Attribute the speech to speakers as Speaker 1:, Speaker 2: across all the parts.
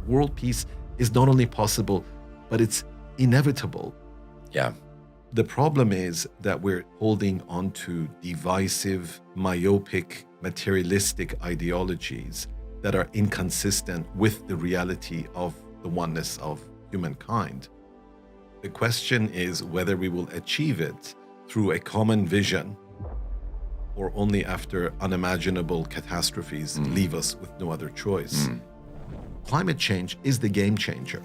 Speaker 1: world peace is not only possible, but it's inevitable.
Speaker 2: Yeah.
Speaker 1: The problem is that we're holding on to divisive, myopic, materialistic ideologies that are inconsistent with the reality of the oneness of humankind. The question is whether we will achieve it through a common vision or only after unimaginable catastrophes leave us with no other choice. Climate change is the game changer.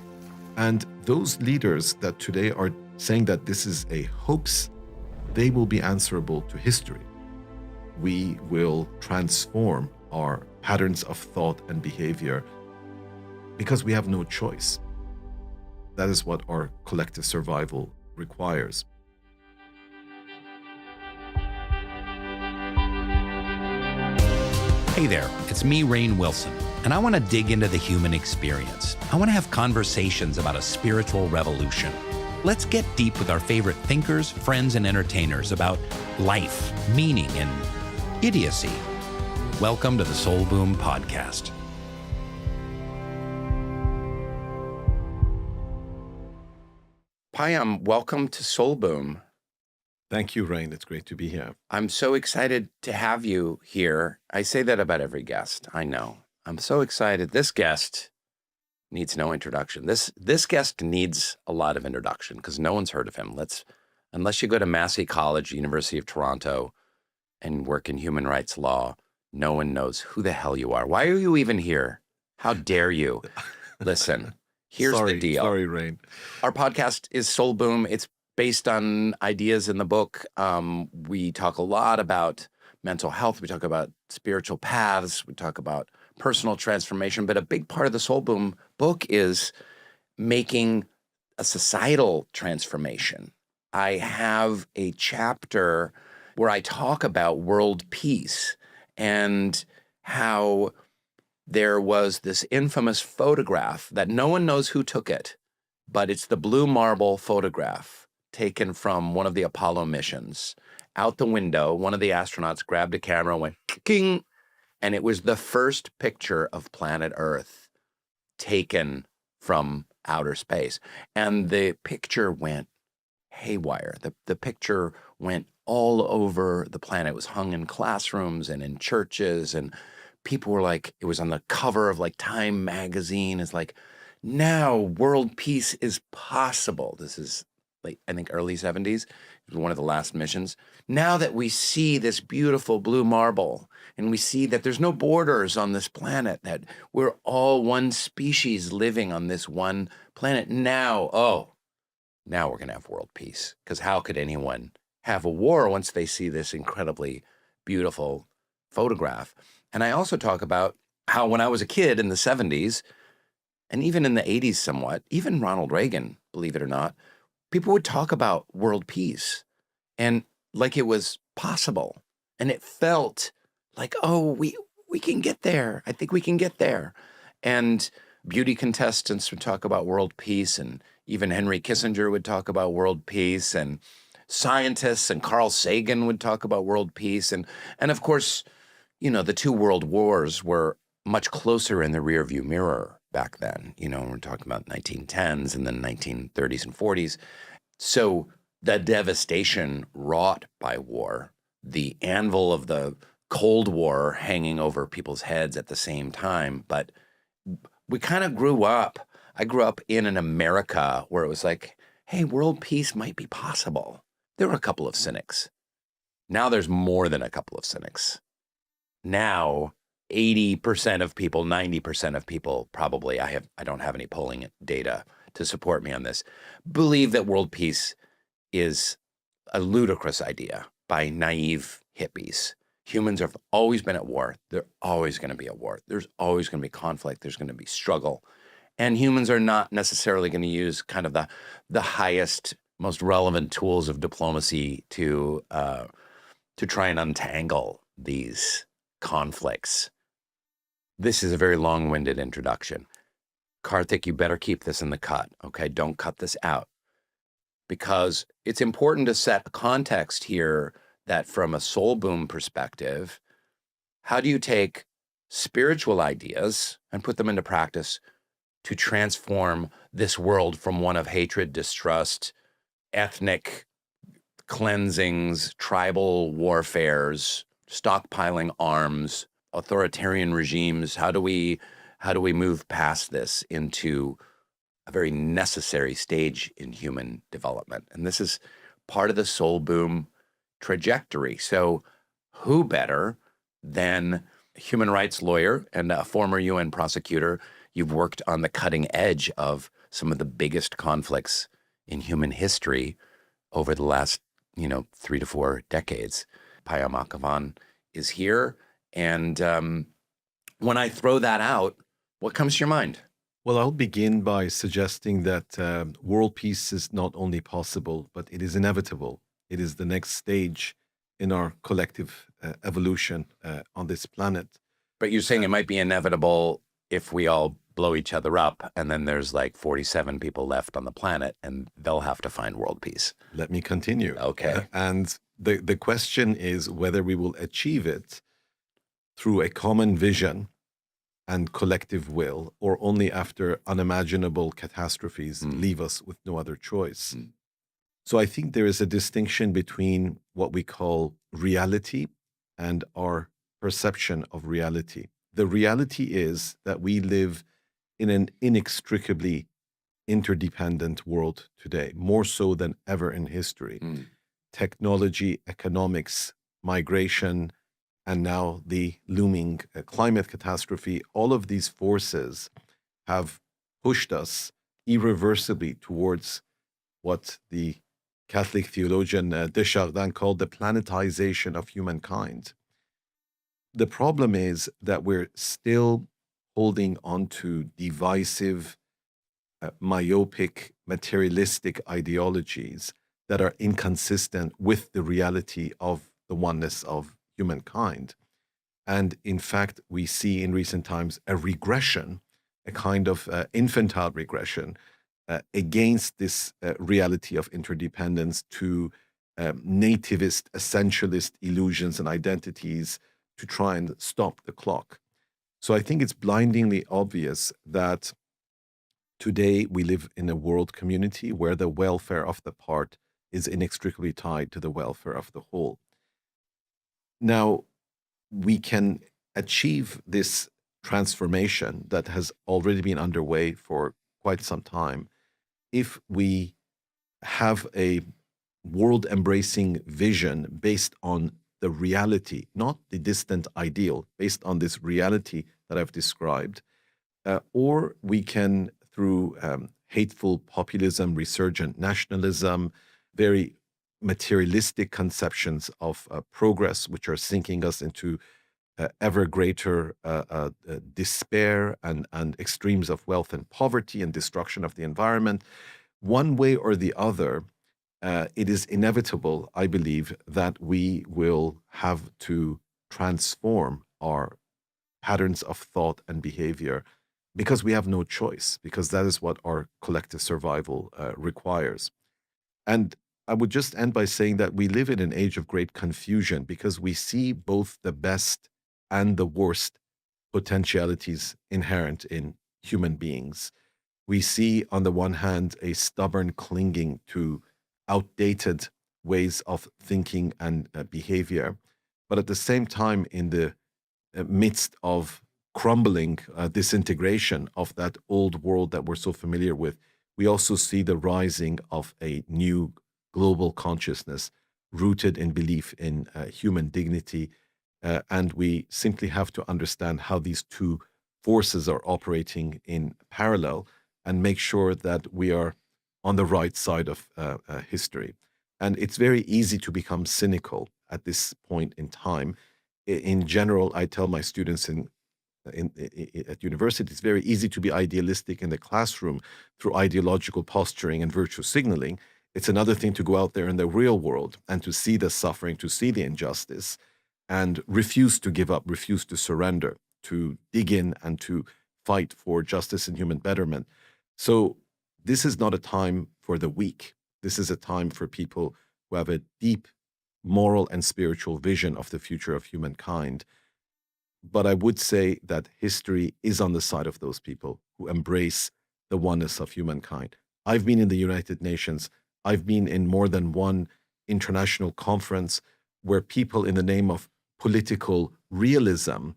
Speaker 1: And those leaders that today are saying that this is a hoax, they will be answerable to history. We will transform our patterns of thought and behavior because we have no choice. That is what our collective survival requires.
Speaker 2: Hey there, it's me, Rainn Wilson, and I want to dig into the human experience. I want to have conversations about a spiritual revolution. Let's get deep with our favorite thinkers, friends, and entertainers about life, meaning, and idiocy. Welcome to the Soulboom Podcast. Payam, welcome to Soulboom.
Speaker 1: Thank you, Rainn. It's great to be here.
Speaker 2: I'm so excited to have you here. I say that about every guest. I know. I'm so excited. This guest needs no introduction. This guest needs a lot of introduction because no one's heard of him. Unless you go to Massey College, University of Toronto, and work in human rights law, no one knows who the hell you are. Why are you even here? How dare you? Listen, here's the deal.
Speaker 1: Sorry, Rainn.
Speaker 2: Our podcast is Soulboom. It's based on ideas in the book. We talk a lot about mental health. We talk about spiritual paths. We talk about personal transformation. But a big part of the Soulboom book is making a societal transformation. I have a chapter where I talk about world peace and how there was this infamous photograph that no one knows who took it, but it's the blue marble photograph taken from one of the Apollo missions. Out the window, one of the astronauts grabbed a camera and went king, and it was the first picture of planet Earth taken from outer space. And the picture went haywire. The picture went all over the planet. It was hung in classrooms and in churches, and people were like, it was on the cover of like Time magazine. It's like, now world peace is possible. This is like, I think early 70s. It was one of the last missions. Now that we see this beautiful blue marble and we see that there's no borders on this planet, that we're all one species living on this one planet, now we're going to have world peace. Because how could anyone have a war once they see this incredibly beautiful photograph? And I also talk about how when I was a kid in the 70s, and even in the 80s somewhat, even Ronald Reagan, believe it or not, people would talk about world peace and like it was possible. And it felt like, oh, we can get there. I think we can get there. And beauty contestants would talk about world peace, and even Henry Kissinger would talk about world peace, and scientists and Carl Sagan would talk about world peace. And of course, you know, the two world wars were much closer in the rearview mirror back then. You know, we're talking about 1910s and then 1930s and 40s. So the devastation wrought by war, the anvil of the Cold War hanging over people's heads at the same time. But we kind of grew up. I grew up in an America where it was like, hey, world peace might be possible. There were a couple of cynics. Now there's more than a couple of cynics. Now 80% of people, 90% of people, probably, I don't have any polling data to support me on this, believe that world peace is a ludicrous idea by naive hippies. Humans have always been at war. They're always going to be at war. There's always going to be conflict. There's going to be struggle. And humans are not necessarily going to use kind of the highest, most relevant tools of diplomacy to try and untangle these conflicts. This is a very long-winded introduction. Karthik, you better keep this in the cut, okay? Don't cut this out. Because it's important to set a context here that from a Soulboom perspective, how do you take spiritual ideas and put them into practice to transform this world from one of hatred, distrust, ethnic cleansings, tribal warfares, stockpiling arms, authoritarian regimes? How do we move past this into a very necessary stage in human development? And this is part of the Soulboom trajectory. So who better than a human rights lawyer and a former UN prosecutor? You've worked on the cutting edge of some of the biggest conflicts in human history over the last, 3 to 4 decades. Payam Akhavan is here. And when I throw that out, what comes to your mind?
Speaker 1: Well, I'll begin by suggesting that world peace is not only possible, but it is inevitable. It is the next stage in our collective evolution on this planet.
Speaker 2: But you're saying it might be inevitable if we all blow each other up, and then there's like 47 people left on the planet, and they'll have to find world peace.
Speaker 1: Let me continue.
Speaker 2: Okay.
Speaker 1: And the question is whether we will achieve it through a common vision and collective will, or only after unimaginable catastrophes leave us with no other choice. So I think there is a distinction between what we call reality and our perception of reality. The reality is that we live in an inextricably interdependent world today, more so than ever in history. Technology, economics, migration, and now the looming climate catastrophe, all of these forces have pushed us irreversibly towards what the Catholic theologian S.J.D called the planetization of humankind. The problem is that we're still holding on to divisive, myopic, materialistic ideologies that are inconsistent with the reality of the oneness of humankind. And in fact, we see in recent times a regression, a kind of infantile regression against this reality of interdependence to nativist, essentialist illusions and identities to try and stop the clock. So I think it's blindingly obvious that today we live in a world community where the welfare of the part is inextricably tied to the welfare of the whole. Now, we can achieve this transformation that has already been underway for quite some time if we have a world-embracing vision based on the reality, not the distant ideal, based on this reality that I've described, or we can, through hateful populism, resurgent nationalism, very materialistic conceptions of progress, which are sinking us into ever greater despair and extremes of wealth and poverty and destruction of the environment. One way or the other, it is inevitable, I believe, that we will have to transform our patterns of thought and behavior because we have no choice, because that is what our collective survival requires. And I would just end by saying that we live in an age of great confusion because we see both the best and the worst potentialities inherent in human beings. We see, on the one hand, a stubborn clinging to outdated ways of thinking and behavior, but at the same time, in the midst of crumbling disintegration of that old world that we're so familiar with, we also see the rising of a new global consciousness rooted in belief in human dignity. And we simply have to understand how these two forces are operating in parallel and make sure that we are on the right side of history. And it's very easy to become cynical at this point in time. In general, I tell my students at university, it's very easy to be idealistic in the classroom through ideological posturing and virtue signaling. It's another thing to go out there in the real world and to see the suffering, to see the injustice, and refuse to give up, refuse to surrender, to dig in and to fight for justice and human betterment. So this is not a time for the weak. This is a time for people who have a deep moral and spiritual vision of the future of humankind. But I would say that history is on the side of those people who embrace the oneness of humankind. I've been in the United Nations. I've been in more than one international conference where people, in the name of political realism,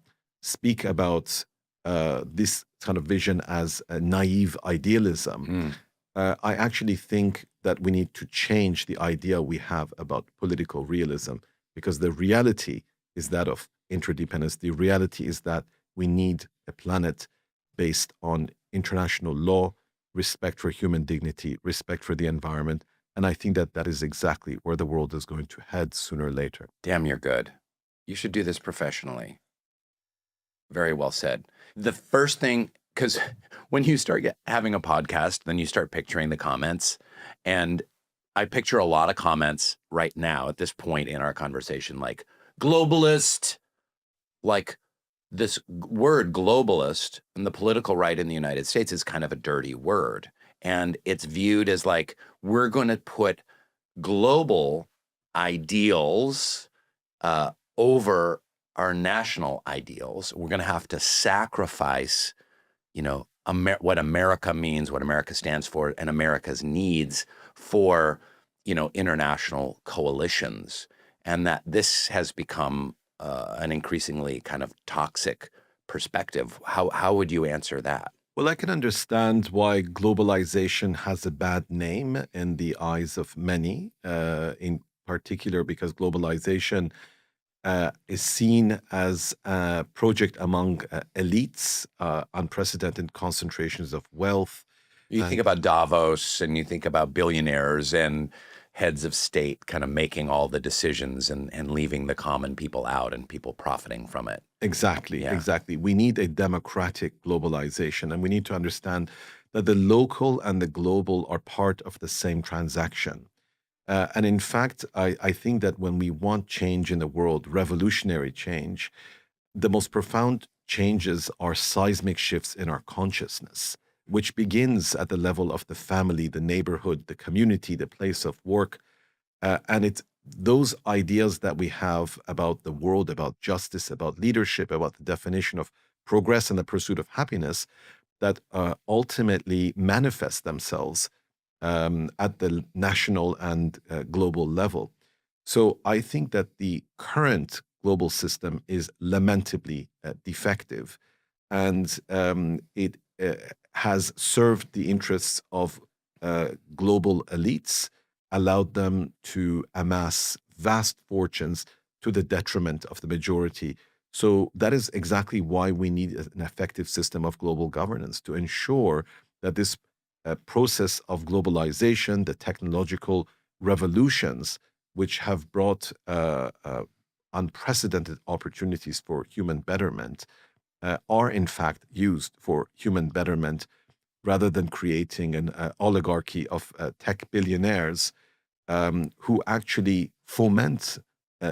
Speaker 1: speak about this kind of vision as a naive idealism. I actually think that we need to change the idea we have about political realism, because the reality is that of interdependence. The reality is that we need a planet based on international law, respect for human dignity, respect for the environment. And I think that that is exactly where the world is going to head sooner or later.
Speaker 2: Damn, you're good. You should do this professionally. Very well said. The first thing, because when you start having a podcast, then you start picturing the comments. And I picture a lot of comments right now at this point in our conversation, like globalist, like this word globalist in the political right in the United States is kind of a dirty word. And it's viewed as like, we're going to put global ideals over our national ideals. We're going to have to sacrifice, what America means, what America stands for, and America's needs for, international coalitions. And that this has become an increasingly kind of toxic perspective. How would you answer that?
Speaker 1: Well, I can understand why globalization has a bad name in the eyes of many, in particular because globalization is seen as a project among elites, unprecedented concentrations of wealth.
Speaker 2: You think about Davos and you think about billionaires and heads of state kind of making all the decisions and leaving the common people out and people profiting from it.
Speaker 1: Exactly,
Speaker 2: Yeah.
Speaker 1: exactly. We need a democratic globalization, and we need to understand that the local and the global are part of the same transaction. And in fact, I think that when we want change in the world, revolutionary change, the most profound changes are seismic shifts in our consciousness, which begins at the level of the family, the neighborhood, the community, the place of work. And it's those ideas that we have about the world, about justice, about leadership, about the definition of progress and the pursuit of happiness that ultimately manifest themselves at the national and global level. So I think that the current global system is lamentably defective, and it has served the interests of global elites, allowed them to amass vast fortunes to the detriment of the majority. So that is exactly why we need an effective system of global governance to ensure that this process of globalization, the technological revolutions, which have brought unprecedented opportunities for human betterment, are in fact used for human betterment rather than creating an oligarchy of tech billionaires who actually foment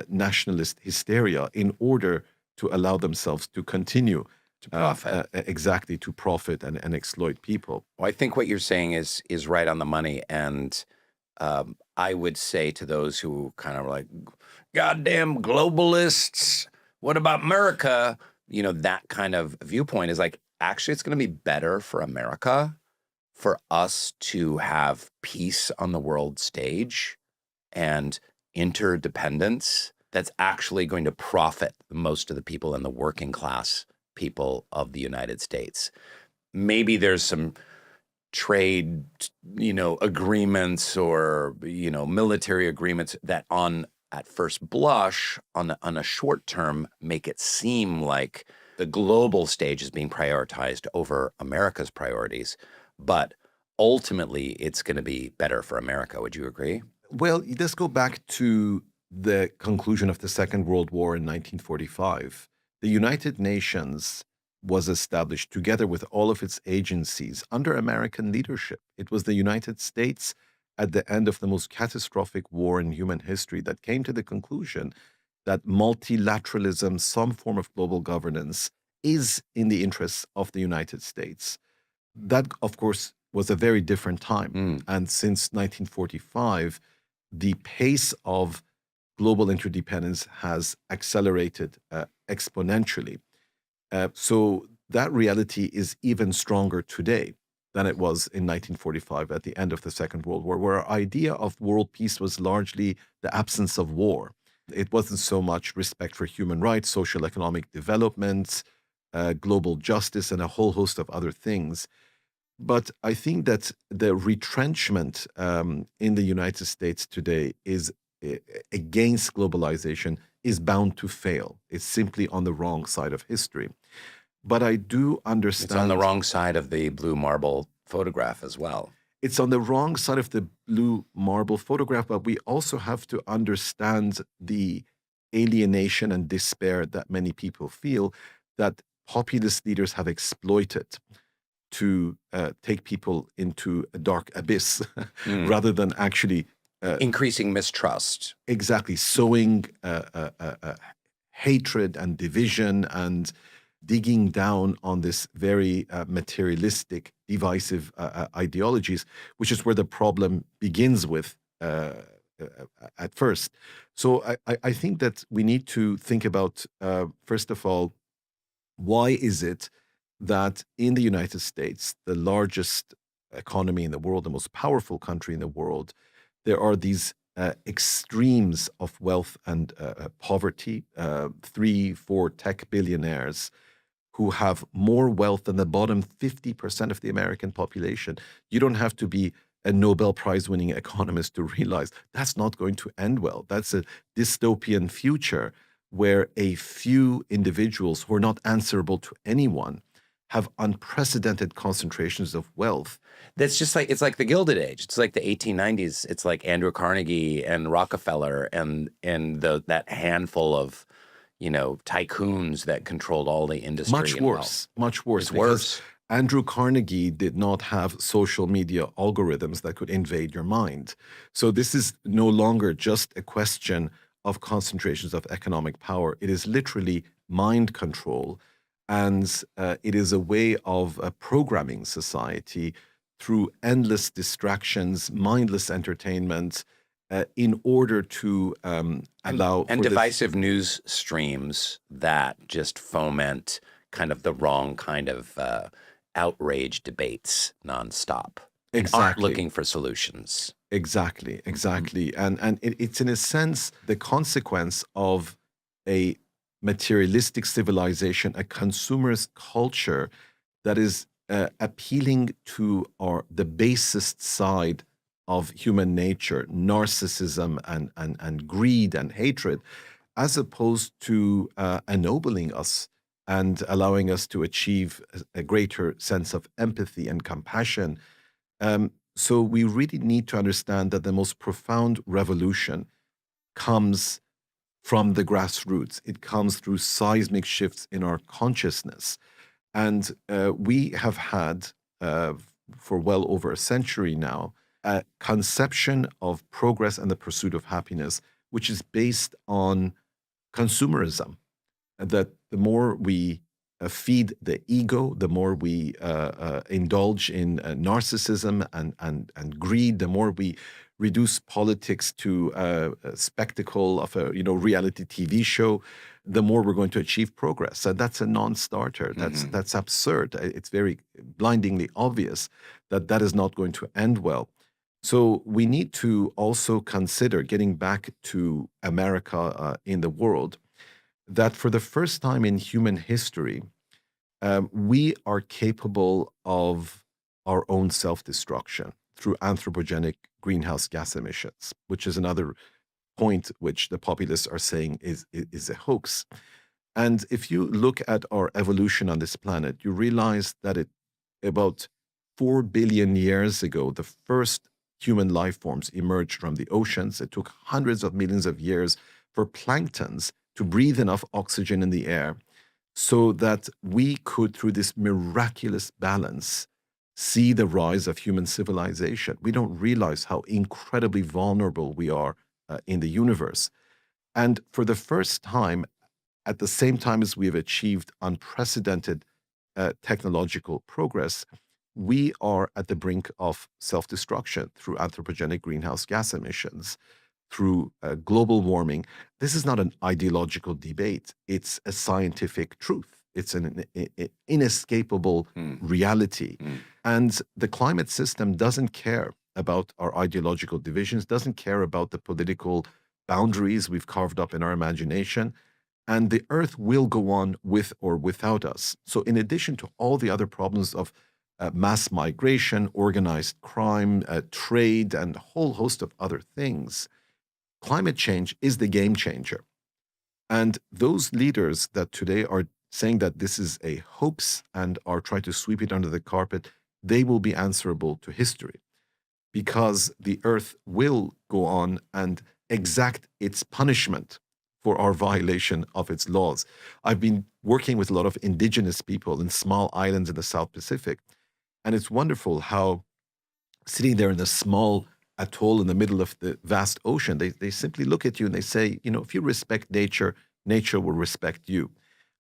Speaker 1: nationalist hysteria in order to allow themselves to continue
Speaker 2: To profit.
Speaker 1: exactly to profit and exploit people.
Speaker 2: Well, I think what you're saying is right on the money. And I would say to those who kind of like, goddamn globalists, what about America? That kind of viewpoint is like, actually, it's going to be better for America for us to have peace on the world stage and interdependence that's actually going to profit most of the people in the working class people of the United States. Maybe there's some trade, agreements or, military agreements that at first blush on a short term make it seem like the global stage is being prioritized over America's priorities. But ultimately, it's going to be better for America. Would you agree?
Speaker 1: Well, let's go back to the conclusion of the Second World War in 1945. The United Nations was established together with all of its agencies under American leadership. It was the United States at the end of the most catastrophic war in human history that came to the conclusion that multilateralism, some form of global governance, is in the interests of the United States. That, of course, was a very different time. And since 1945, the pace of global interdependence has accelerated exponentially. So that reality is even stronger today than it was in 1945 at the end of the Second World War, where our idea of world peace was largely the absence of war. It wasn't so much respect for human rights, social economic development, global justice, and a whole host of other things. But I think that the retrenchment in the United States today is against globalization is bound to fail. It's simply on the wrong side of history. But I do understand...
Speaker 2: It's on the wrong side of the blue marble photograph as well.
Speaker 1: It's on the wrong side of the blue marble photograph, but we also have to understand the alienation and despair that many people feel that populist leaders have exploited to take people into a dark abyss rather than actually...
Speaker 2: increasing mistrust.
Speaker 1: Exactly. Sowing hatred and division and digging down on this very materialistic, divisive ideologies, which is where the problem begins with at first. So I think that we need to think about, first of all, why is it that in the United States, the largest economy in the world, the most powerful country in the world, there are these extremes of wealth and poverty, 3-4 tech billionaires who have more wealth than the bottom 50% of the American population. You don't have to be a Nobel Prize winning economist to realize that's not going to end well. That's a dystopian future where a few individuals who are not answerable to anyone have unprecedented concentrations of wealth.
Speaker 2: That's just like, it's like the Gilded Age. It's like the 1890s. It's like Andrew Carnegie and Rockefeller and that handful of, tycoons that controlled all the industry.
Speaker 1: Much worse.
Speaker 2: It's worse.
Speaker 1: Andrew Carnegie did not have social media algorithms that could invade your mind. So this is no longer just a question of concentrations of economic power. It is literally mind control. And it is a way of programming society through endless distractions, mindless entertainment, in order to allow...
Speaker 2: And divisive news streams that just foment kind of the wrong kind of outrage debates nonstop.
Speaker 1: Exactly.
Speaker 2: And aren't looking for solutions.
Speaker 1: Exactly. And it's in a sense the consequence of a materialistic civilization, a consumerist culture that is appealing to the basest side of human nature, narcissism and greed and hatred, as opposed to ennobling us and allowing us to achieve a greater sense of empathy and compassion. So we really need to understand that the most profound revolution comes from the grassroots. It comes through seismic shifts in our consciousness. And we have had, for well over a century now, a conception of progress and the pursuit of happiness, which is based on consumerism. That the more we feed the ego, the more we indulge in narcissism and greed, the more we reduce politics to a spectacle of a reality TV show, the more we're going to achieve progress. And that's a non-starter. That's absurd. It's very blindingly obvious that is not going to end well. So we need to also consider, getting back to America in the world, that for the first time in human history, we are capable of our own self-destruction through anthropogenic greenhouse gas emissions, which is another point which the populists are saying is a hoax. And if you look at our evolution on this planet, you realize that about 4 billion years ago, the first human life forms emerged from the oceans. It took hundreds of millions of years for planktons to breathe enough oxygen in the air so that we could, through this miraculous balance, see the rise of human civilization. We don't realize how incredibly vulnerable we are in the universe. And for the first time, at the same time as we have achieved unprecedented technological progress, we are at the brink of self-destruction through anthropogenic greenhouse gas emissions, through global warming. This is not an ideological debate. It's a scientific truth. It's an inescapable reality. And the climate system doesn't care about our ideological divisions, doesn't care about the political boundaries we've carved up in our imagination. And the earth will go on with or without us. So in addition to all the other problems of mass migration, organized crime, trade, and a whole host of other things, climate change is the game changer. And those leaders that today are saying that this is a hoax and are trying to sweep it under the carpet, they will be answerable to history, because the earth will go on and exact its punishment for our violation of its laws. I've been working with a lot of indigenous people in small islands in the South Pacific, and it's wonderful how sitting there in a small atoll in the middle of the vast ocean, they simply look at you and they say, if you respect nature, nature will respect you.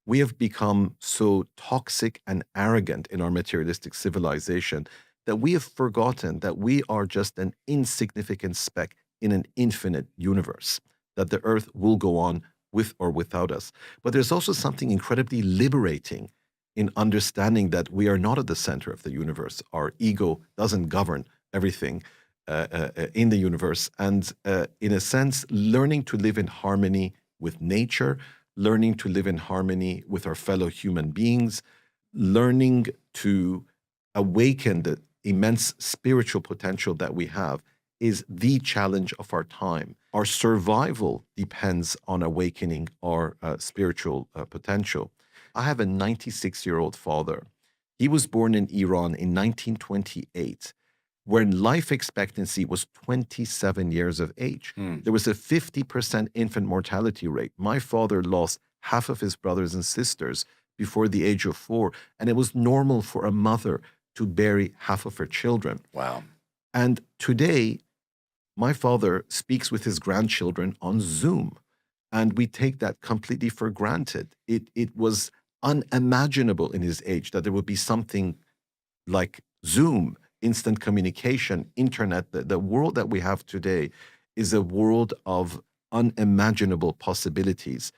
Speaker 1: We have become so toxic and arrogant in our materialistic civilization that we have forgotten that we are just an insignificant speck in an infinite universe, that the earth will go on with or without us. But there's also something incredibly liberating in understanding that we are not at the center of the universe. Our ego doesn't govern everything in the universe. And in a sense, learning to live in harmony with nature, learning to live in harmony with our fellow human beings, learning to awaken the immense spiritual potential that we have is the challenge of our time. Our survival depends on awakening our spiritual potential. I have a 96-year-old father. He was born in Iran in 1928, when life expectancy was 27 years of age. There was a 50% infant mortality rate. My father lost half of his brothers and sisters before the age of 4, and it was normal for a mother to bury half of her children.
Speaker 2: Wow.
Speaker 1: And today, my father speaks with his grandchildren on Zoom, and we take that completely for granted. It was unimaginable in his age that there would be something like Zoom, instant communication, internet. The world that we have today is a world of unimaginable possibilities.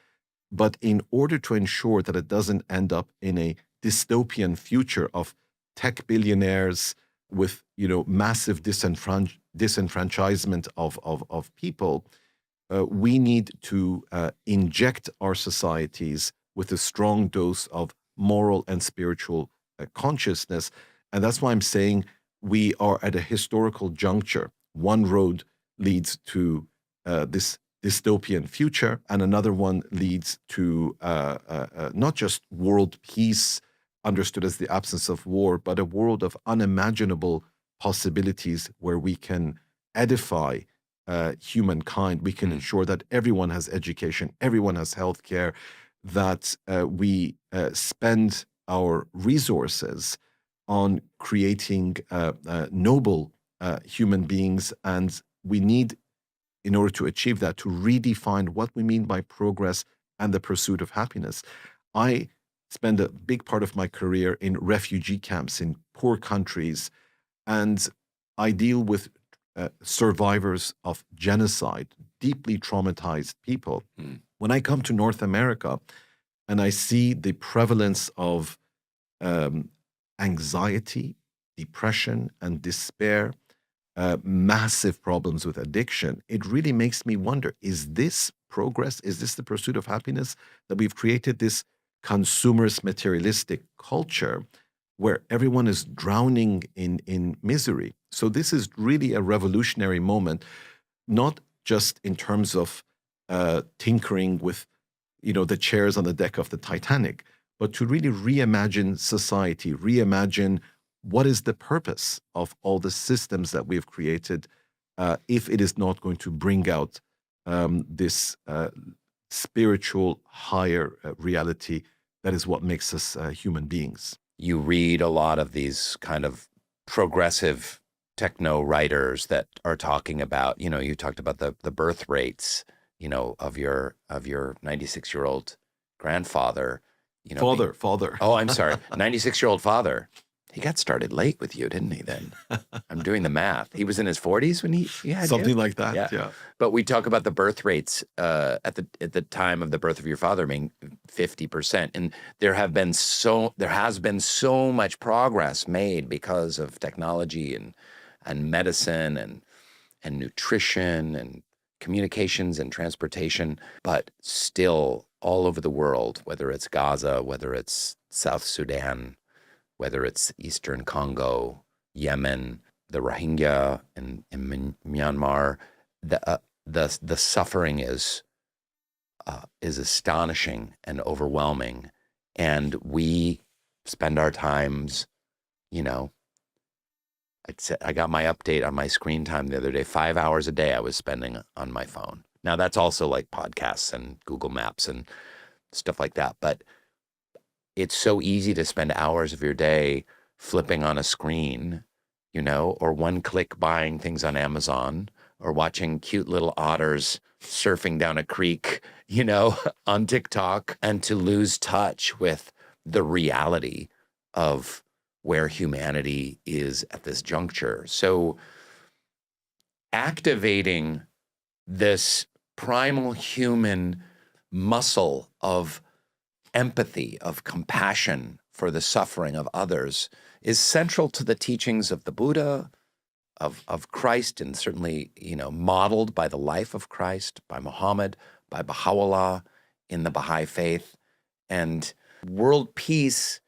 Speaker 1: But in order to ensure that it doesn't end up in a dystopian future of tech billionaires with massive disenfranchisement of people, we need to inject our societies with a strong dose of moral and spiritual consciousness. And that's why I'm saying we are at a historical juncture. One road leads to this dystopian future, and another one leads to not just world peace, understood as the absence of war, but a world of unimaginable possibilities where we can edify humankind. We can ensure that everyone has education, everyone has healthcare, that we spend our resources on creating noble human beings. And we need, in order to achieve that, to redefine what we mean by progress and the pursuit of happiness. I spend a big part of my career in refugee camps in poor countries, and I deal with survivors of genocide, deeply traumatized people. When I come to North America and I see the prevalence of anxiety, depression, and despair, massive problems with addiction, it really makes me wonder, is this progress? Is this the pursuit of happiness? That we've created this consumerist, materialistic culture where everyone is drowning in misery. So this is really a revolutionary moment, not just in terms of tinkering with the chairs on the deck of the Titanic, but to really reimagine society, reimagine what is the purpose of all the systems that we've created, if it is not going to bring out this spiritual higher reality that is what makes us human beings.
Speaker 2: You read a lot of these kind of progressive techno writers that are talking about, you talked about the birth rates, of your 96-year-old grandfather.
Speaker 1: Father.
Speaker 2: Oh, I'm sorry. 96-year-old father. He got started late with you, didn't he then? I'm doing the math. He was in his 40s when he had
Speaker 1: Something
Speaker 2: you?
Speaker 1: like that, yeah.
Speaker 2: But we talk about the birth rates at the time of the birth of your father being 50%. And there has been so much progress made because of technology and medicine and nutrition and communications and transportation, but still all over the world, whether it's Gaza, whether it's South Sudan, whether it's Eastern Congo, Yemen, the Rohingya in Myanmar, the suffering is astonishing and overwhelming. And we spend our times, I got my update on my screen time the other day, 5 hours a day I was spending on my phone. Now that's also like podcasts and Google Maps and stuff like that. But it's so easy to spend hours of your day flipping on a screen, or one click buying things on Amazon or watching cute little otters surfing down a creek, on TikTok, and to lose touch with the reality of where humanity is at this juncture. So activating this primal human muscle of empathy, of compassion for the suffering of others is central to the teachings of the Buddha, of Christ, and certainly, modeled by the life of Christ, by Muhammad, by Baha'u'llah in the Baha'i faith. And world peace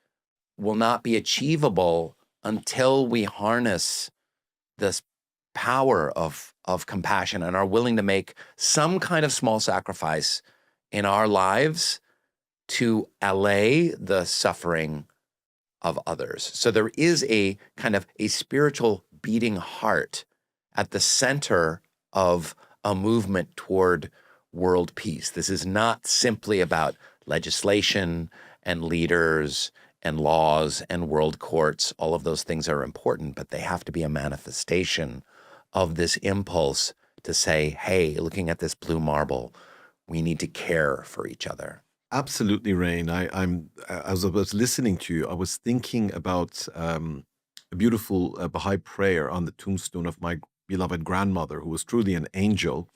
Speaker 2: will not be achievable until we harness this power of compassion and are willing to make some kind of small sacrifice in our lives to allay the suffering of others. So there is a kind of a spiritual beating heart at the center of a movement toward world peace. This is not simply about legislation and leaders and laws and world courts. All of those things are important, but they have to be a manifestation of this impulse to say, hey, looking at this blue marble, we need to care for each other.
Speaker 1: Absolutely, Rainn. As I was listening to you, I was thinking about a beautiful Baha'i prayer on the tombstone of my beloved grandmother, who was truly an angel.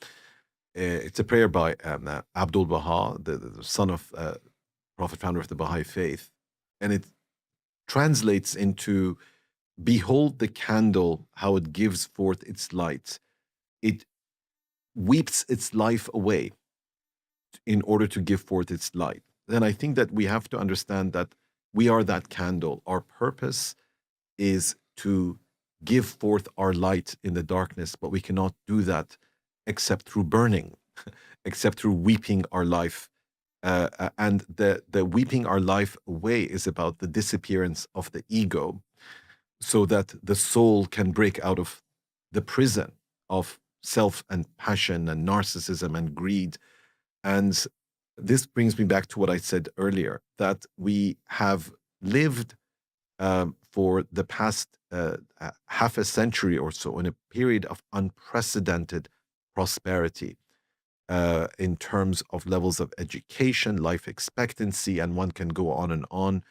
Speaker 1: It's a prayer by Abdul Baha, the son of Prophet, founder of the Baha'i faith. And it translates into, behold the candle, how it gives forth its light. It weeps its life away in order to give forth its light. Then I think that we have to understand that we are that candle. Our purpose is to give forth our light in the darkness, but we cannot do that except through burning, except through weeping our life. And the weeping our life away is about the disappearance of the ego, so that the soul can break out of the prison of self and passion and narcissism and greed. And this brings me back to what I said earlier, that we have lived for the past half a century or so in a period of unprecedented prosperity in terms of levels of education, life expectancy, and one can go on and on,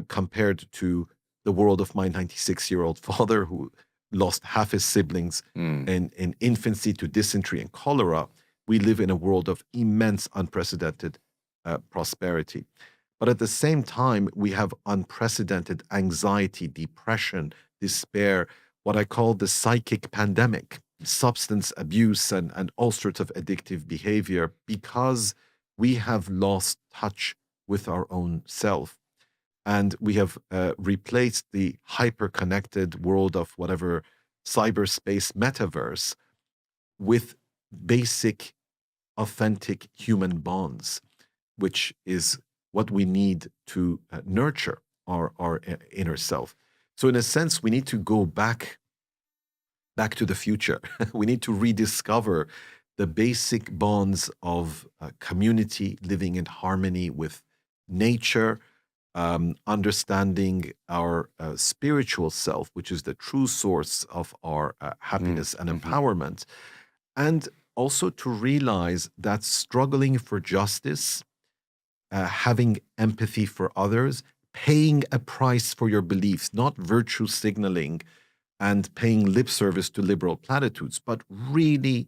Speaker 1: compared to the world of my 96-year-old father, who lost half his siblings in infancy to dysentery and cholera. We live in a world of immense, unprecedented prosperity. But at the same time, we have unprecedented anxiety, depression, despair, what I call the psychic pandemic, substance abuse, and all sorts of addictive behavior, because we have lost touch with our own self. And we have replaced the hyper-connected world of whatever cyberspace metaverse with basic, authentic human bonds, which is what we need to nurture our inner self. So in a sense, we need to go back to the future. We need to rediscover the basic bonds of community, living in harmony with nature, understanding our spiritual self, which is the true source of our happiness and empowerment, and also to realize that struggling for justice, having empathy for others, paying a price for your beliefs, not virtue signaling and paying lip service to liberal platitudes, but really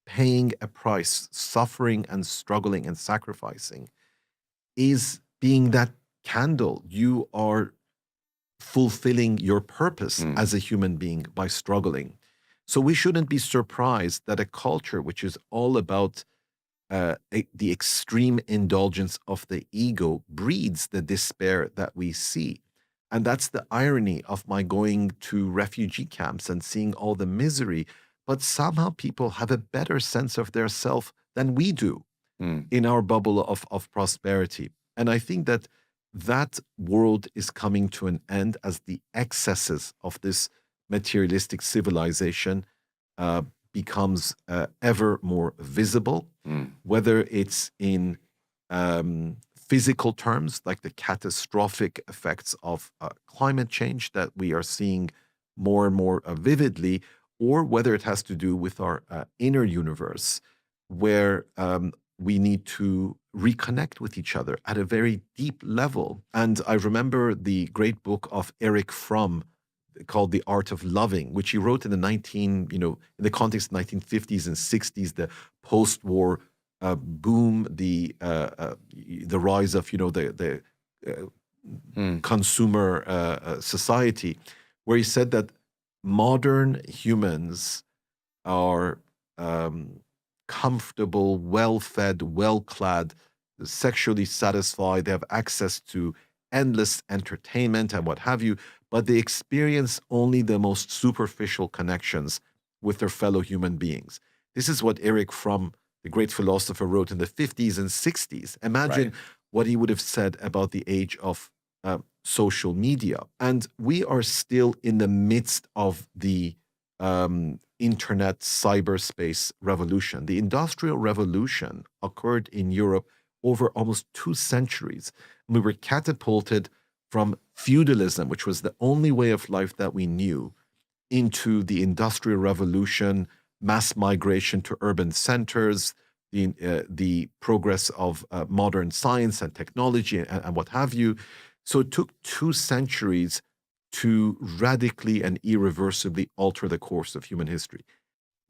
Speaker 1: paying a price, suffering and struggling and sacrificing, is being that candle. You are fulfilling your purpose as a human being by struggling. So we shouldn't be surprised that a culture which is all about the extreme indulgence of the ego breeds the despair that we see. And that's the irony of my going to refugee camps and seeing all the misery. But somehow people have a better sense of their self than we do in our bubble of prosperity. And I think that that world is coming to an end as the excesses of this materialistic civilization becomes ever more visible, whether it's in physical terms, like the catastrophic effects of climate change that we are seeing more and more vividly, or whether it has to do with our inner universe, where we need to reconnect with each other at a very deep level. And I remember the great book of Erich Fromm called The Art of Loving, which he wrote in the in the context of 1950s and 60s, the post-war boom, the rise of the consumer society, where he said that modern humans are comfortable, well-fed, well-clad, sexually satisfied. They have access to endless entertainment and what have you, but they experience only the most superficial connections with their fellow human beings. This is what Erich Fromm, the great philosopher, wrote in the 50s and 60s. Imagine what he would have said about the age of social media. And we are still in the midst of the internet cyberspace revolution. The Industrial Revolution occurred in Europe over almost 2 centuries. We were catapulted from feudalism, which was the only way of life that we knew, into the Industrial Revolution, mass migration to urban centers, the progress of modern science and technology and what have you. So it took 2 centuries to radically and irreversibly alter the course of human history.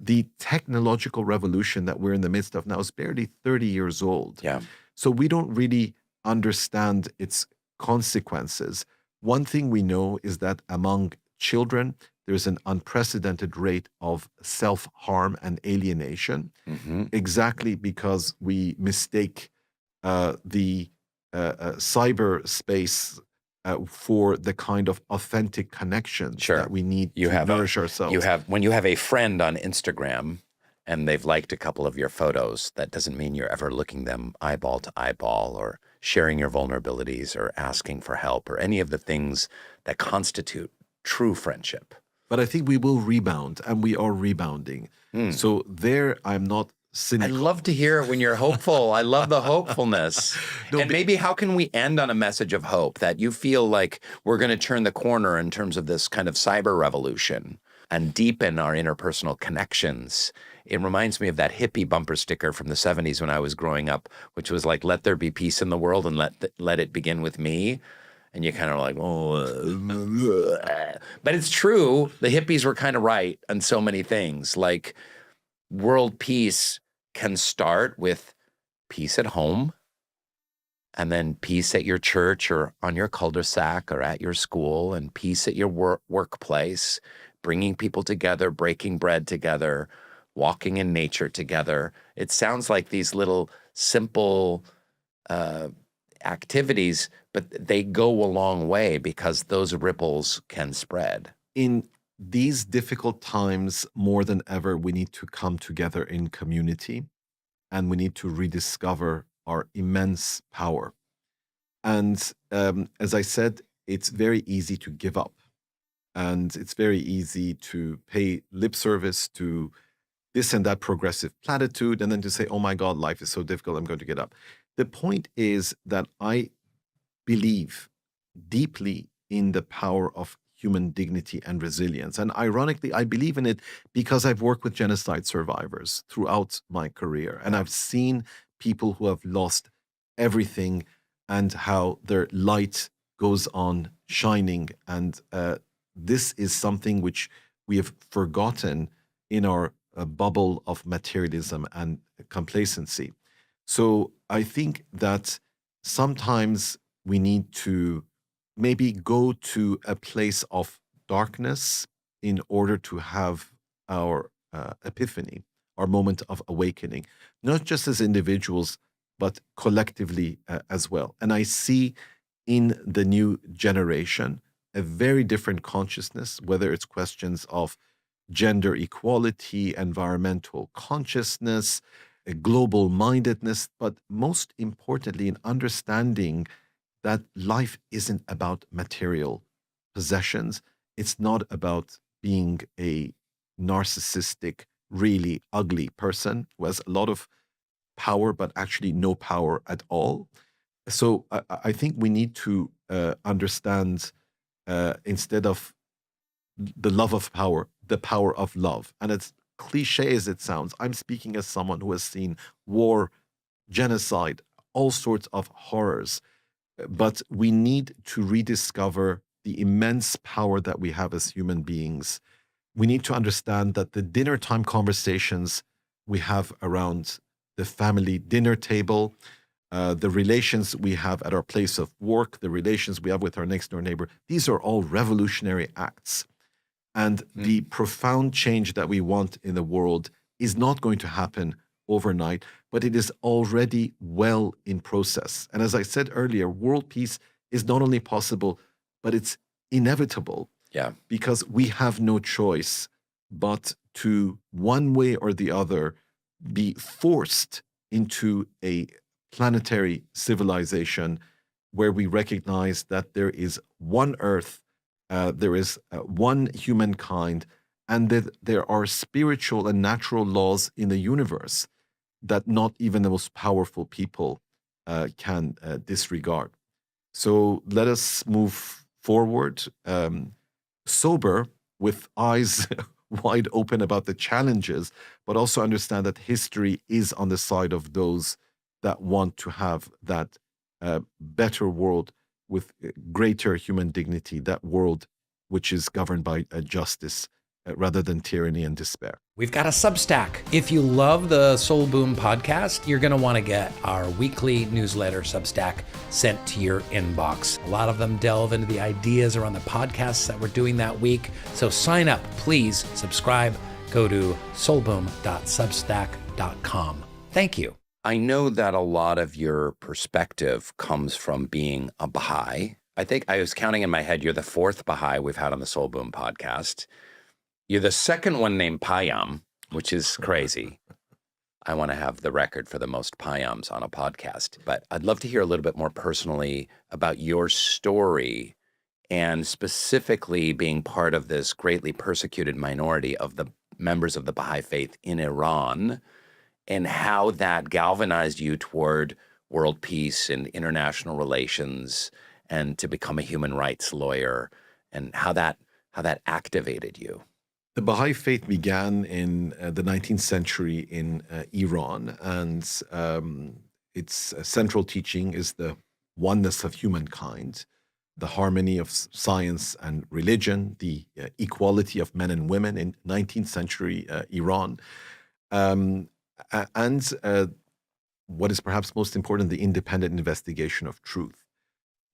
Speaker 1: The technological revolution that we're in the midst of now is barely 30 years old.
Speaker 2: Yeah.
Speaker 1: So we don't really understand its consequences. One thing we know is that among children, there's an unprecedented rate of self-harm and alienation, exactly because we mistake the cyberspace for the kind of authentic connections that we need to nourish ourselves.
Speaker 2: When you have a friend on Instagram and they've liked a couple of your photos, that doesn't mean you're ever looking them eyeball to eyeball or sharing your vulnerabilities or asking for help or any of the things that constitute true friendship.
Speaker 1: But I think we will rebound, and we are rebounding. So there, I'm not cynical.
Speaker 2: I love to hear it when you're hopeful. I love the hopefulness. Maybe how can we end on a message of hope, that you feel like we're going to turn the corner in terms of this kind of cyber revolution and deepen our interpersonal connections? It reminds me of that hippie bumper sticker from the 70s when I was growing up, which was like, let there be peace in the world and let it begin with me. And you kind of like, but it's true. The hippies were kind of right on so many things. Like, world peace can start with peace at home, and then peace at your church or on your cul-de-sac or at your school, and peace at your workplace, bringing people together, breaking bread together, walking in nature together. It sounds like these little simple activities, but they go a long way because those ripples can spread.
Speaker 1: In these difficult times, more than ever, we need to come together in community, and we need to rediscover our immense power. And as I said, it's very easy to give up, and it's very easy to pay lip service to this and that progressive platitude, and then to say, oh my God, life is so difficult, I'm going to get up. The point is that I believe deeply in the power of human dignity and resilience. And ironically, I believe in it because I've worked with genocide survivors throughout my career. And I've seen people who have lost everything and how their light goes on shining. And this is something which we have forgotten in our bubble of materialism and complacency. So I think that sometimes we need to maybe go to a place of darkness in order to have our epiphany, our moment of awakening, not just as individuals, but collectively as well. And I see in the new generation a very different consciousness, whether it's questions of gender equality, environmental consciousness, global mindedness, but most importantly, in understanding that life isn't about material possessions. It's not about being a narcissistic, really ugly person who has a lot of power, but actually no power at all. So I think we need to understand instead of the love of power, the power of love. And it's cliche as it sounds. I'm speaking as someone who has seen war, genocide, all sorts of horrors. But we need to rediscover the immense power that we have as human beings. We need to understand that the dinner time conversations we have around the family dinner table, the relations we have at our place of work, the relations we have with our next door neighbor, these are all revolutionary acts. And the profound change that we want in the world is not going to happen overnight, but it is already well in process. And as I said earlier, world peace is not only possible, but it's inevitable.
Speaker 2: Yeah.
Speaker 1: Because we have no choice but to, one way or the other, be forced into a planetary civilization where we recognize that there is one Earth, there is one humankind, and that there are spiritual and natural laws in the universe that not even the most powerful people can disregard. So let us move forward, sober, with eyes wide open about the challenges, but also understand that history is on the side of those that want to have that better world with greater human dignity, that world which is governed by justice rather than tyranny and despair.
Speaker 3: We've got a Substack. If you love the Soulboom podcast, you're going to want to get our weekly newsletter Substack sent to your inbox. A lot of them delve into the ideas around the podcasts that we're doing that week. So sign up, please subscribe. Go to soulboom.substack.com. Thank you.
Speaker 2: I know that a lot of your perspective comes from being a Baha'i. I think I was counting in my head, you're the fourth Baha'i we've had on the Soulboom podcast. You're the second one named Payam, which is crazy. I want to have the record for the most Payams on a podcast. But I'd love to hear a little bit more personally about your story and specifically being part of this greatly persecuted minority of the members of the Baha'i faith in Iran and how that galvanized you toward world peace and international relations and to become a human rights lawyer and how that activated you.
Speaker 1: The Baha'i faith began in the 19th century in Iran, and its central teaching is the oneness of humankind, the harmony of science and religion, the equality of men and women in 19th century Iran, and what is perhaps most important, the independent investigation of truth,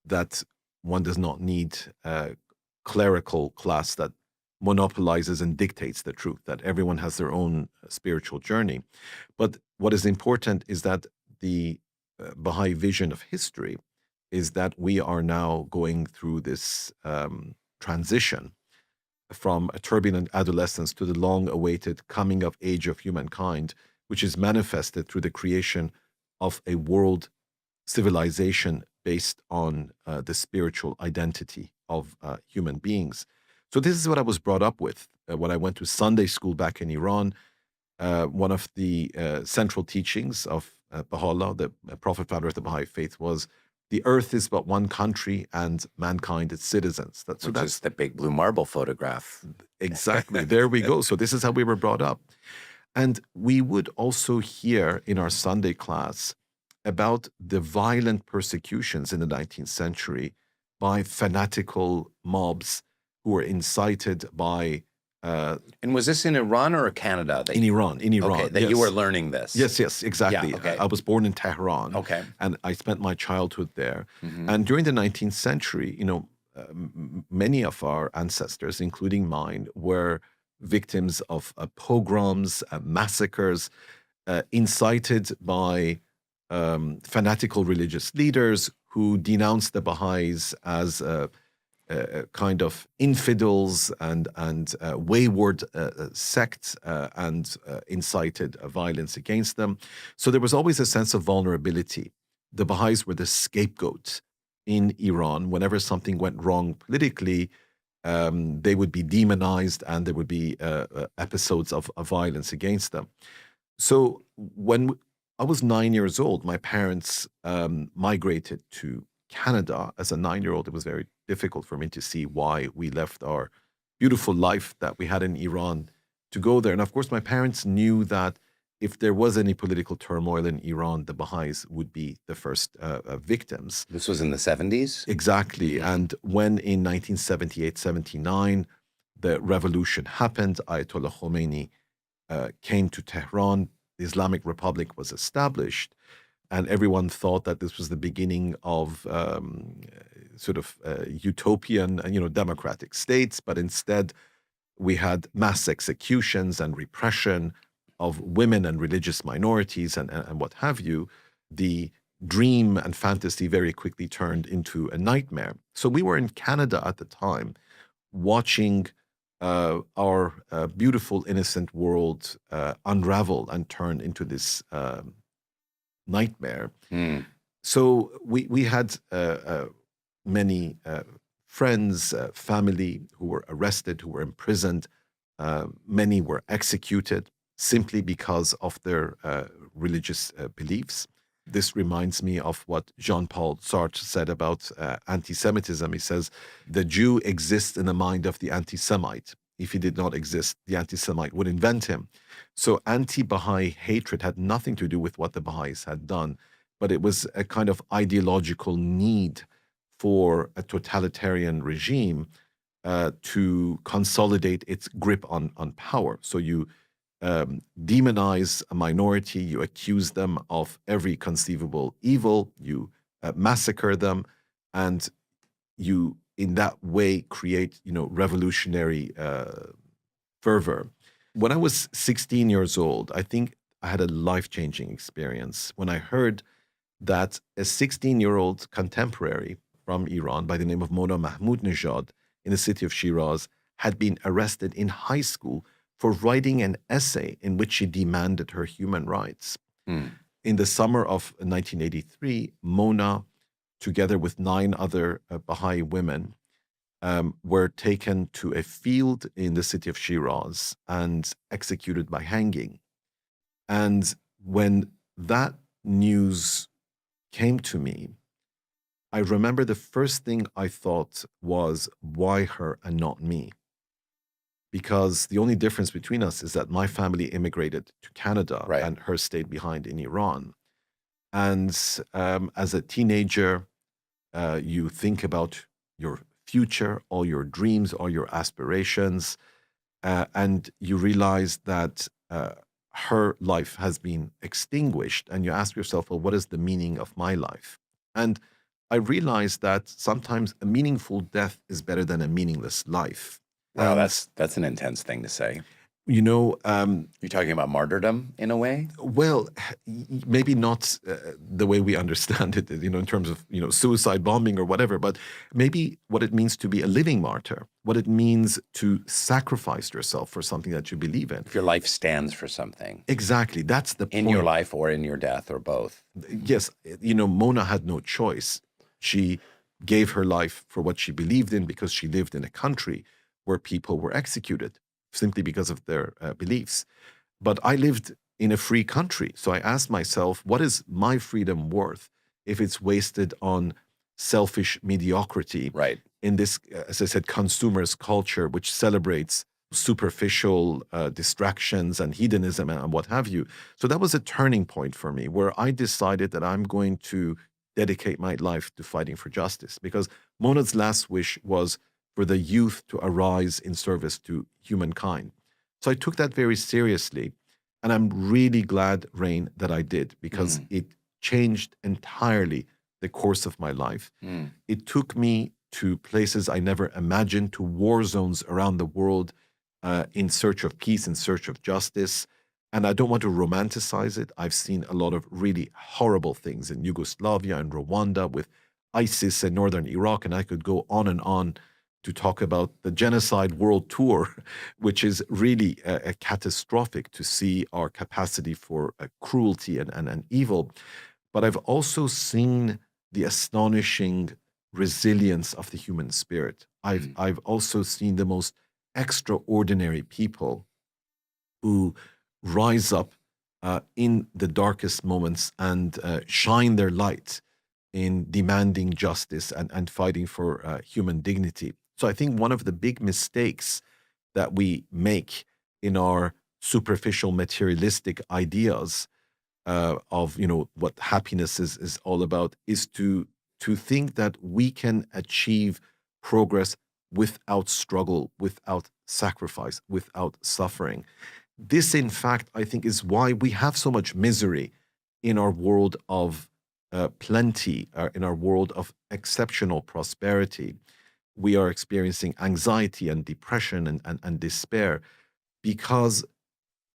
Speaker 1: that one does not need a clerical class that monopolizes and dictates the truth, that everyone has their own spiritual journey. But what is important is that the Baha'i vision of history is that we are now going through this transition from a turbulent adolescence to the long-awaited coming of age of humankind, which is manifested through the creation of a world civilization based on the spiritual identity of human beings. So this is what I was brought up with when I went to Sunday school back in Iran. One of the central teachings of Baha'u'llah, the prophet founder of the Baha'i faith, was the earth is but one country and mankind its citizens.
Speaker 2: That's the big blue marble photograph.
Speaker 1: Exactly. There we go. So this is how we were brought up. And we would also hear in our Sunday class about the violent persecutions in the 19th century by fanatical mobs who were incited by.
Speaker 2: And was this in Iran or Canada?
Speaker 1: In Iran.
Speaker 2: Okay, that
Speaker 1: yes.
Speaker 2: you were learning this.
Speaker 1: Yes, exactly.
Speaker 2: Yeah, okay.
Speaker 1: I was born in Tehran.
Speaker 2: Okay.
Speaker 1: And I spent my childhood there.
Speaker 2: Mm-hmm.
Speaker 1: And during the 19th century, many of our ancestors, including mine, were victims of pogroms, massacres, incited by fanatical religious leaders who denounced the Baha'is as kind of infidels and wayward sects and incited violence against them. So there was always a sense of vulnerability. The Baha'is were the scapegoat in Iran. Whenever something went wrong politically, they would be demonized and there would be episodes of violence against them. So when I was 9 years old, my parents migrated to Canada. As a 9-year-old, it was very difficult for me to see why we left our beautiful life that we had in Iran to go there. And of course, my parents knew that if there was any political turmoil in Iran, the Baha'is would be the first victims.
Speaker 2: This was in the 70s?
Speaker 1: Exactly. And when in 1978-79, the revolution happened, Ayatollah Khomeini came to Tehran, the Islamic Republic was established, and everyone thought that this was the beginning of utopian, democratic states. But instead, we had mass executions and repression of women and religious minorities and what have you. The dream and fantasy very quickly turned into a nightmare. So we were in Canada at the time, watching our beautiful, innocent world unravel and turn into this nightmare. So we had many friends, family who were arrested, who were imprisoned. Many were executed simply because of their religious beliefs. This reminds me of what Jean-Paul Sartre said about anti-Semitism. He says, the Jew exists in the mind of the anti-Semite. If he did not exist, the anti-Semite would invent him. So anti-Baha'i hatred had nothing to do with what the Baha'is had done, but it was a kind of ideological need for a totalitarian regime to consolidate its grip on power. So you demonize a minority, you accuse them of every conceivable evil, you massacre them, and you, in that way, create, revolutionary fervor. When I was 16 years old, I think I had a life-changing experience when I heard that a 16-year-old contemporary from Iran by the name of Mona Mahmoudnejad in the city of Shiraz had been arrested in high school for writing an essay in which she demanded her human rights. In the summer of 1983, Mona, together with 9 other Baha'i women, were taken to a field in the city of Shiraz and executed by hanging. And when that news came to me, I remember the first thing I thought was, why her and not me? Because the only difference between us is that my family immigrated to Canada, right, and her stayed behind in Iran. And as a teenager, you think about your future, all your dreams, all your aspirations, and you realize that her life has been extinguished. And you ask yourself, well, what is the meaning of my life? And I realized that sometimes a meaningful death is better than a meaningless life.
Speaker 2: Wow, that's an intense thing to say.
Speaker 1: You're
Speaker 2: talking about martyrdom in a way?
Speaker 1: Well, maybe not the way we understand it, in terms of, suicide bombing or whatever, but maybe what it means to be a living martyr, what it means to sacrifice yourself for something that you believe in.
Speaker 2: If your life stands for something.
Speaker 1: Exactly. That's the point.
Speaker 2: In your life or in your death or both.
Speaker 1: Yes. Mona had no choice. She gave her life for what she believed in because she lived in a country where people were executed simply because of their beliefs. But I lived in a free country. So I asked myself, what is my freedom worth if it's wasted on selfish mediocrity?
Speaker 2: Right.
Speaker 1: In this, as I said, consumerist culture, which celebrates superficial distractions and hedonism and what have you. So that was a turning point for me, where I decided that I'm going to dedicate my life to fighting for justice, because Mona's last wish was for the youth to arise in service to humankind. So I took that very seriously. And I'm really glad, Rainn, that I did, because it changed entirely the course of my life. It took me to places I never imagined, to war zones around the world in search of peace, in search of justice. And I don't want to romanticize it. I've seen a lot of really horrible things in Yugoslavia and Rwanda with ISIS in northern Iraq, and I could go on to talk about the Genocide World Tour, which is really catastrophic to see our capacity for cruelty and evil. But I've also seen the astonishing resilience of the human spirit. I've also seen the most extraordinary people who rise up in the darkest moments and shine their light in demanding justice and fighting for human dignity. So I think one of the big mistakes that we make in our superficial materialistic ideas of what happiness is all about is to think that we can achieve progress without struggle, without sacrifice, without suffering. This, in fact, I think is why we have so much misery in our world of plenty, in our world of exceptional prosperity. We are experiencing anxiety and depression and despair because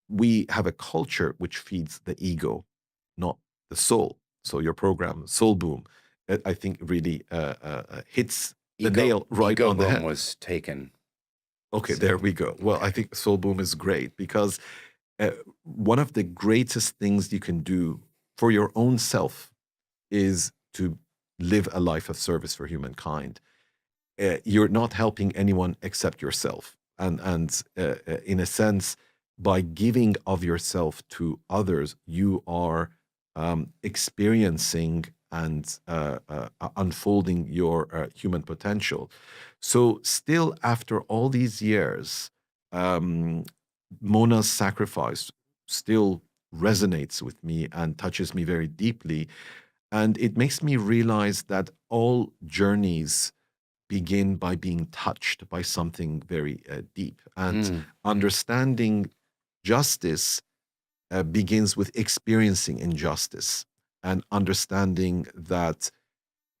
Speaker 1: we have a culture which feeds the ego, not the soul. So your program, Soulboom, I think really hits the nail right on the head.
Speaker 2: Was taken.
Speaker 1: Okay, there we go. Well, I think Soulboom is great because one of the greatest things you can do for your own self is to live a life of service for humankind. You're not helping anyone except yourself. And in a sense, by giving of yourself to others, you are experiencing and unfolding your human potential. So still, after all these years, Mona's sacrifice still resonates with me and touches me very deeply. And it makes me realize that all journeys begin by being touched by something very deep. And understanding justice begins with experiencing injustice and understanding that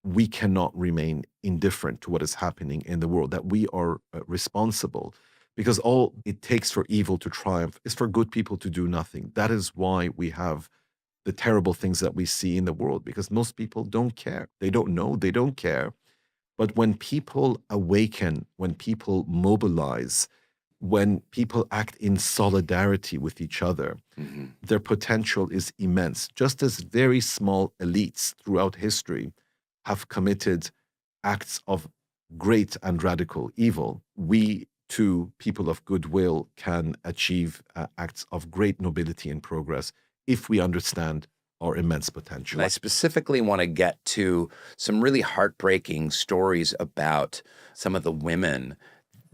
Speaker 1: we cannot remain indifferent to what is happening in the world, that we are responsible, because all it takes for evil to triumph is for good people to do nothing. That is why we have the terrible things that we see in the world, because most people don't care. They don't know, they don't care. But when people awaken, when people mobilize, when people act in solidarity with each other, their potential is immense. Just as very small elites throughout history have committed acts of great and radical evil, we too, people of goodwill, can achieve acts of great nobility and progress if we understand our immense potential.
Speaker 2: And I specifically want to get to some really heartbreaking stories about some of the women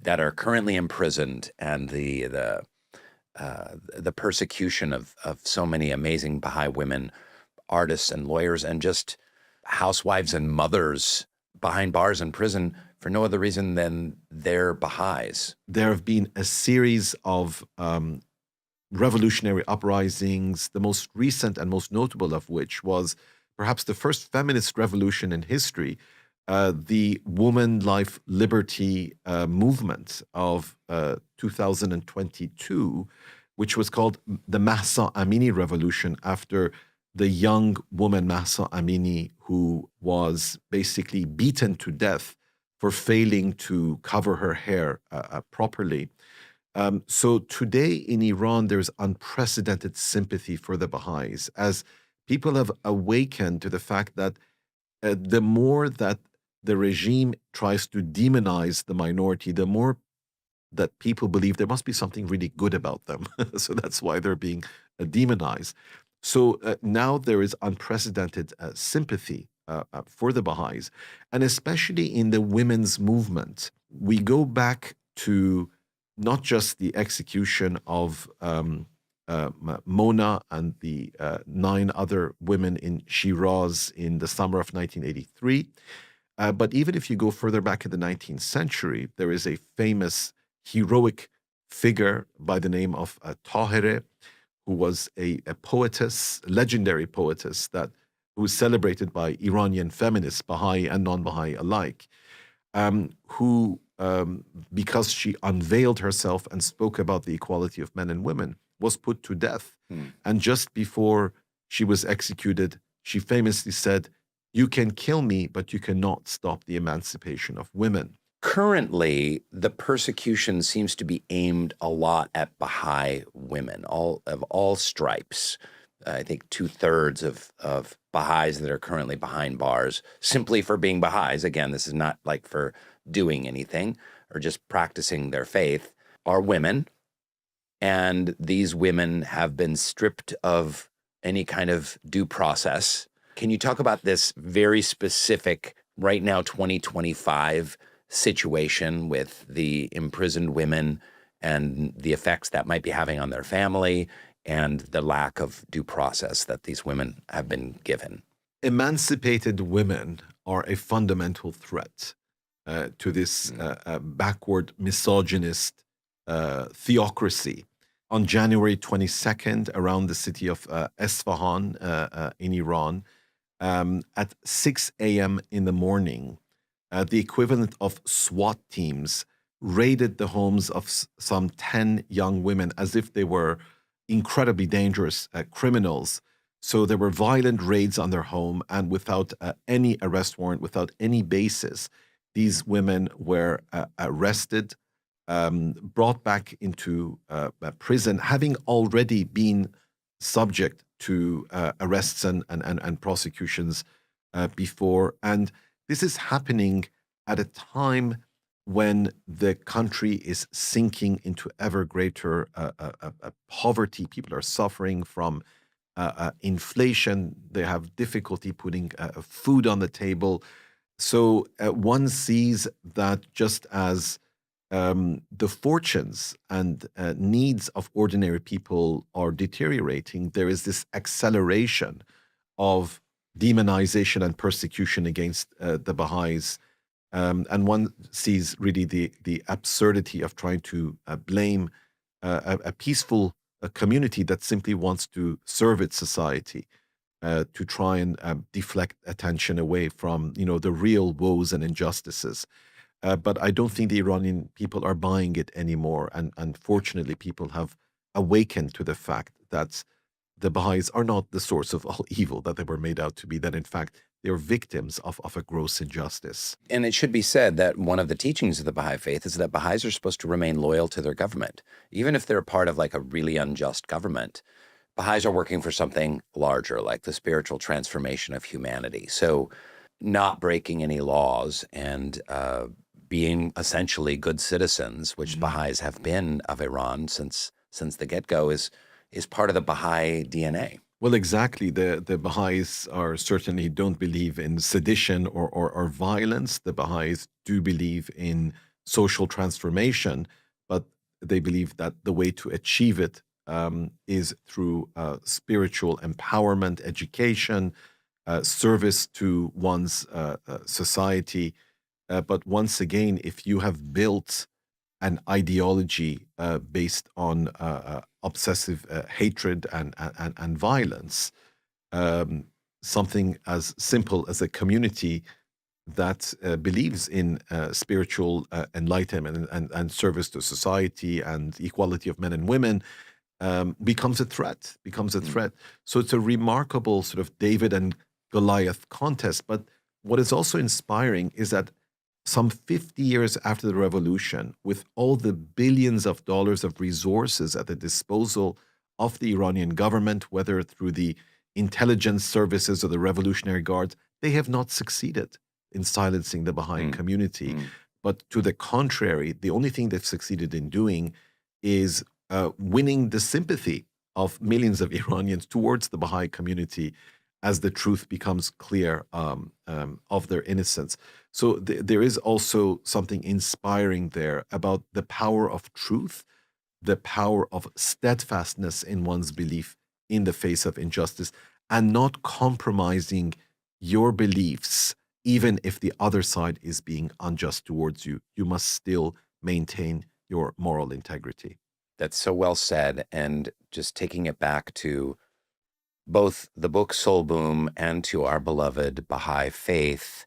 Speaker 2: that are currently imprisoned and the persecution of so many amazing Baha'i women, artists and lawyers, and just housewives and mothers behind bars in prison for no other reason than they're Baha'is.
Speaker 1: There have been a series of revolutionary uprisings, the most recent and most notable of which was perhaps the first feminist revolution in history, the Woman Life Liberty movement of 2022, which was called the Mahsa Amini Revolution, after the young woman Mahsa Amini, who was basically beaten to death for failing to cover her hair properly. So today in Iran, there's unprecedented sympathy for the Baha'is, as people have awakened to the fact that the more that the regime tries to demonize the minority, the more that people believe there must be something really good about them. So that's why they're being demonized. So now there is unprecedented sympathy for the Baha'is, and especially in the women's movement. We go back to not just the execution of Mona and the 9 other women in Shiraz in the summer of 1983. But even if you go further back in the 19th century, there is a famous heroic figure by the name of Tahireh, who was a poetess, legendary poetess, who was celebrated by Iranian feminists, Baha'i and non-Baha'i alike, who, because she unveiled herself and spoke about the equality of men and women, was put to death. And just before she was executed, she famously said, "You can kill me, but you cannot stop the emancipation of women."
Speaker 2: Currently, the persecution seems to be aimed a lot at Baha'i women, of all stripes. I think 2/3 of Baha'is that are currently behind bars simply for being Baha'is, again, this is not like for doing anything or just practicing their faith, are women. And these women have been stripped of any kind of due process. Can you talk about this very specific, right now, 2025 situation with the imprisoned women and the effects that might be having on their family and the lack of due process that these women have been given?
Speaker 1: Emancipated women are a fundamental threat to this backward misogynist theocracy. On January 22nd, around the city of Esfahan in Iran, at 6 a.m. in the morning, the equivalent of SWAT teams raided the homes of some 10 young women as if they were incredibly dangerous criminals. So there were violent raids on their home, and without any arrest warrant, without any basis, these women were arrested, brought back into prison, having already been subject to arrests and prosecutions before. And this is happening at a time when the country is sinking into ever greater poverty. People are suffering from inflation. They have difficulty putting food on the table. So one sees that just as the fortunes and needs of ordinary people are deteriorating, there is this acceleration of demonization and persecution against the Baha'is. And one sees really the absurdity of trying to blame a peaceful community that simply wants to serve its society, to try and deflect attention away from, the real woes and injustices. But I don't think the Iranian people are buying it anymore. And unfortunately, people have awakened to the fact that the Baha'is are not the source of all evil that they were made out to be, that in fact, they're victims of a gross injustice.
Speaker 2: And it should be said that one of the teachings of the Baha'i faith is that Baha'is are supposed to remain loyal to their government. Even if they're a part of like a really unjust government, Baha'is are working for something larger, like the spiritual transformation of humanity. So not breaking any laws and being essentially good citizens, which Baha'is have been of Iran since the get-go, is part of the Baha'i DNA.
Speaker 1: Well, exactly. The Baha'is certainly don't believe in sedition or violence. The Baha'is do believe in social transformation, but they believe that the way to achieve it is through spiritual empowerment, education, service to one's society. But once again, if you have built an ideology based on obsessive hatred and violence, something as simple as a community that believes in spiritual enlightenment and service to society and equality of men and women becomes a threat. So it's a remarkable sort of David and Goliath contest. But what is also inspiring is that some 50 years after the revolution, with all the billions of dollars of resources at the disposal of the Iranian government, whether through the intelligence services or the Revolutionary Guards, they have not succeeded in silencing the Baha'i community. But to the contrary, the only thing they've succeeded in doing is winning the sympathy of millions of Iranians towards the Baha'i community as the truth becomes clear of their innocence. So there is also something inspiring there about the power of truth the power of steadfastness in one's belief in the face of injustice, and not compromising your beliefs, even if the other side is being unjust towards you. You must still maintain your moral integrity.
Speaker 2: That's so well said. And just taking it back to both the book Soulboom and to our beloved Baha'i faith,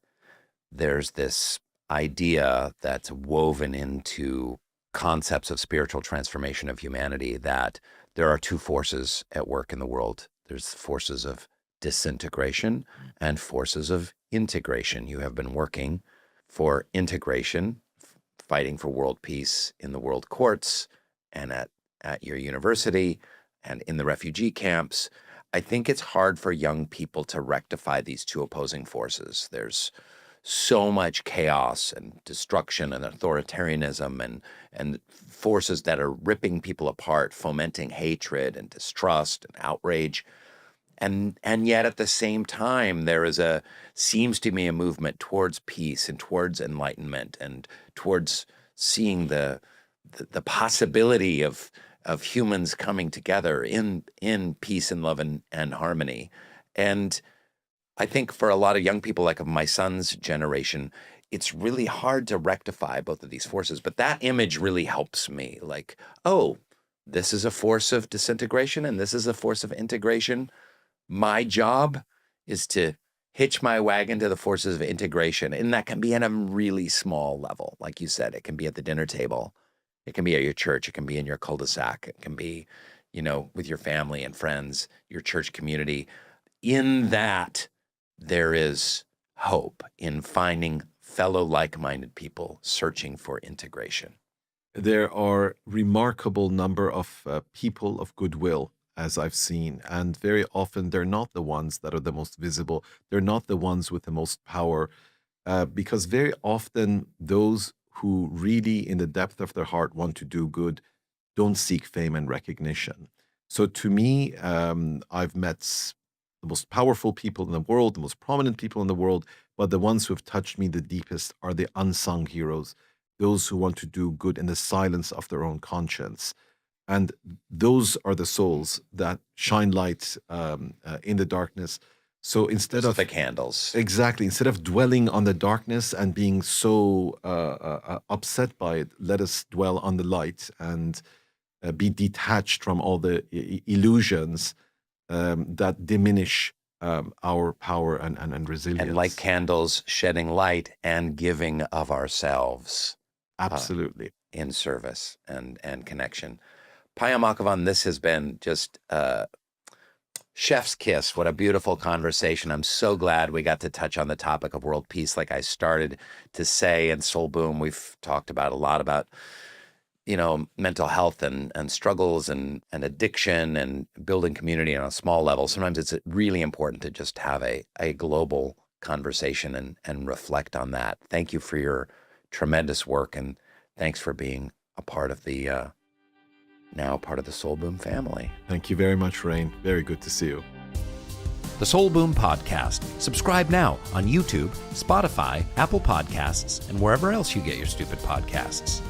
Speaker 2: there's this idea that's woven into concepts of spiritual transformation of humanity, that there are two forces at work in the world. There's forces of disintegration and forces of integration. You have been working for integration, fighting for world peace in the world courts and at your university and in the refugee camps. I think it's hard for young people to rectify these two opposing forces. There's so much chaos and destruction and authoritarianism and forces that are ripping people apart, fomenting hatred and distrust and outrage. And yet at the same time, there is seems to be a movement towards peace and towards enlightenment and towards seeing the possibility of humans coming together in peace and love and harmony. And I think for a lot of young people, like of my son's generation, it's really hard to rectify both of these forces. But that image really helps me. Like, oh, this is a force of disintegration and this is a force of integration. My job is to hitch my wagon to the forces of integration. And that can be at a really small level. Like you said, it can be at the dinner table. It can be at your church. It can be in your cul-de-sac. It can be, with your family and friends, your church community. In that, there is hope in finding fellow like-minded people searching for integration.
Speaker 1: There are remarkable number of people of goodwill, as I've seen, and very often they're not the ones that are the most visible. They're not the ones with the most power, because very often those who really in the depth of their heart want to do good don't seek fame and recognition. So to me, I've met the most powerful people in the world, the most prominent people in the world, but the ones who have touched me the deepest are the unsung heroes, those who want to do good in the silence of their own conscience. And those are the souls that shine light in the darkness. So instead of
Speaker 2: the candles,
Speaker 1: exactly, instead of dwelling on the darkness and being so upset by it, let us dwell on the light and be detached from all the illusions that diminish our power and resilience.
Speaker 2: And like candles, shedding light and giving of ourselves.
Speaker 1: Absolutely.
Speaker 2: In service and connection. Payam Akhavan, this has been just chef's kiss. What a beautiful conversation. I'm so glad we got to touch on the topic of world peace. Like I started to say in Soulboom, we've talked about a lot about, mental health and struggles and addiction and building community on a small level. Sometimes it's really important to just have a global conversation and reflect on that. Thank you for your tremendous work, and thanks for being a part of the now part of the Soulboom family.
Speaker 1: Thank you very much, Rainn. Very good to see you.
Speaker 3: The Soulboom Podcast. Subscribe now on YouTube, Spotify, Apple Podcasts, and wherever else you get your stupid podcasts.